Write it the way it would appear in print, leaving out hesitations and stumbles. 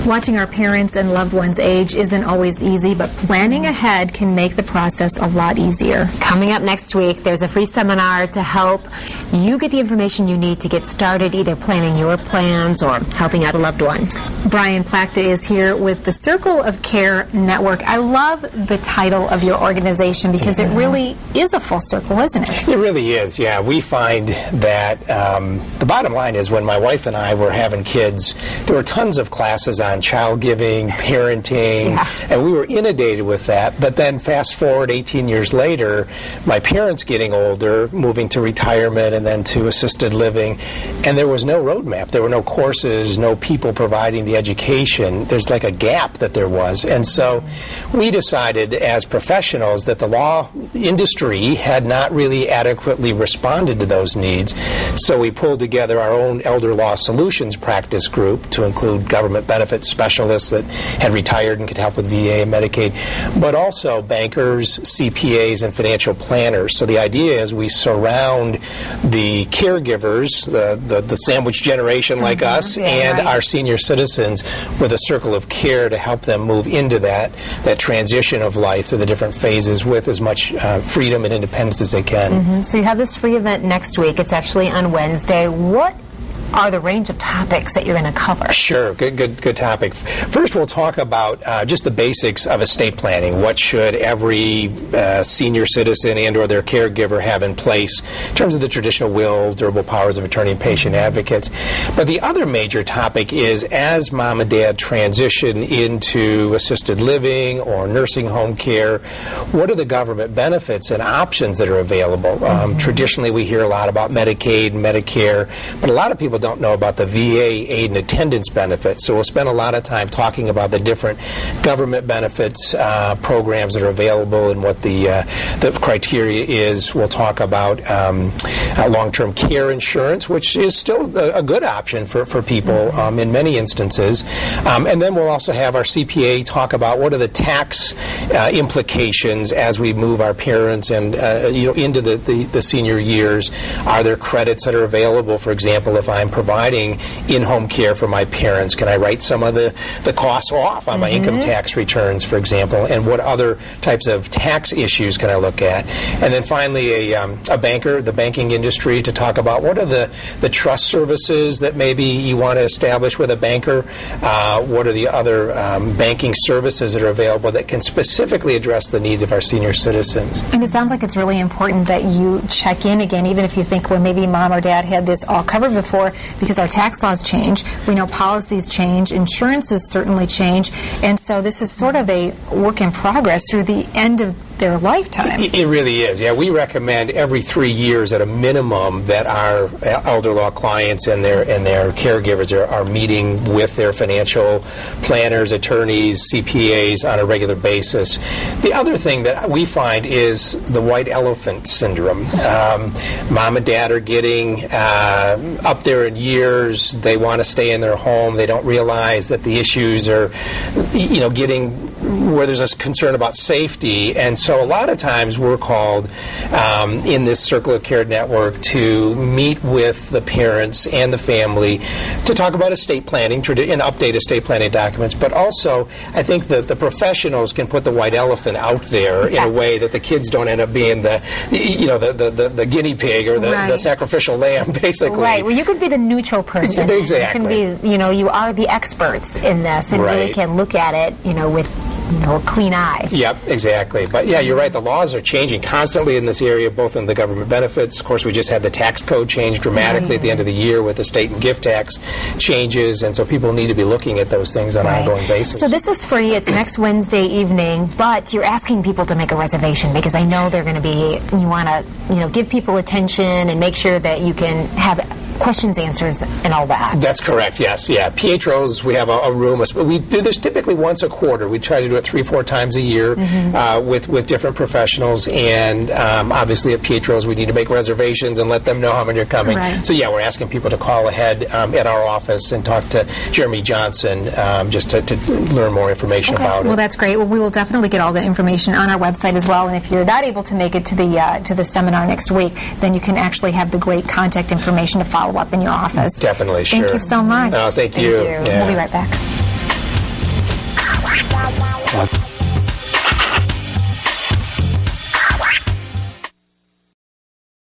Watching our parents and loved ones age isn't always easy, but planning ahead can make the process a lot easier. Coming up next week, there's a free seminar to help you get the information you need to get started, either planning your plans or helping out a loved one. Brian Plachta is here with the Circle of Care Network. I love the title of your organization because it really is a full circle, isn't it? It really is, yeah. We find that the bottom line is when my wife and I were having kids, there were tons of classes on child giving, parenting, and we were inundated with that. But then fast forward 18 years later, my parents getting older, moving to retirement and then to assisted living, and there was no roadmap. There were no courses, no people providing the education. There's like a gap that there was. And so we decided as professionals that the law industry had not really adequately responded to those needs. So we pulled together our own elder law solutions practice group to include government benefits specialists that had retired and could help with VA and Medicaid, but also bankers, CPAs, and financial planners. So the idea is we surround the caregivers, the sandwich generation like us, and our senior citizens with a circle of care to help them move into that transition of life through the different phases with as much freedom and independence as they can. So you have this free event next week. It's actually on Wednesday. What are the range of topics that you're going to cover? Sure, good topic. First, we'll talk about just the basics of estate planning. What should every senior citizen and or their caregiver have in place in terms of the traditional will, durable powers of attorney, and patient advocates. But the other major topic is as mom and dad transition into assisted living or nursing home care, what are the government benefits and options that are available? Traditionally, we hear a lot about Medicaid and Medicare, but a lot of people don't know about the VA aid and attendance benefits. So we'll spend a lot of time talking about the different government benefits programs that are available and what the criteria is. We'll talk about long-term care insurance, which is still a good option for people in many instances. And then we'll also have our CPA talk about what are the tax implications as we move our parents and into the senior years. Are there credits that are available? For example, if I'm providing in-home care for my parents, can I write some of the costs off on my income tax returns, for example? And what other types of tax issues can I look at? And then finally, a banker, the banking industry, to talk about what are the trust services that maybe you want to establish with a banker? What are the other banking services that are available that can specifically address the needs of our senior citizens? And it sounds like it's really important that you check in again, even if you think, well, maybe mom or dad had this all covered before, because our tax laws change. We know policies change. Insurances certainly change. And so this is sort of a work in progress through the end of their lifetime. It really is. Yeah, we recommend every 3 years at a minimum that our elder law clients and their caregivers are meeting with their financial planners, attorneys, CPAs on a regular basis. The other thing that we find is the white elephant syndrome. Mom and dad are getting up there in years. They want to stay in their home. They don't realize that the issues are, getting where there's a concern about safety. And so a lot of times we're called in this Circle of Care network to meet with the parents and the family to talk about estate planning and update estate planning documents. But also, I think that the professionals can put the white elephant out there in a way that the kids don't end up being the guinea pig or the sacrificial lamb, basically. Right. Well, you could be the neutral person. Exactly. You can be, you are the experts in this and really can look at it, with a clean eye. Yep, exactly. But yeah, you're right. The laws are changing constantly in this area, both in the government benefits. Of course, we just had the tax code change dramatically at the end of the year with the state and gift tax changes, and so people need to be looking at those things on an ongoing basis. So this is free. It's next Wednesday evening, but you're asking people to make a reservation because I know they're going to be, you want to, give people attention and make sure that you can have questions, answers, and all that. That's correct, yes. Yeah. Pietros, we have a room. We do this typically once a quarter. We try to do it 3-4 times a year with different professionals. And obviously at Pietros, we need to make reservations and let them know how many are coming. Right. So, yeah, we're asking people to call ahead at our office and talk to Jeremy Johnson just to learn more information about it. Well, that's great. Well, we will definitely get all the information on our website as well. And if you're not able to make it to the seminar next week, then you can actually have the great contact information to follow up in your office. Definitely, sure. Thank you so much. Oh, thank you. Yeah. We'll be right back. What?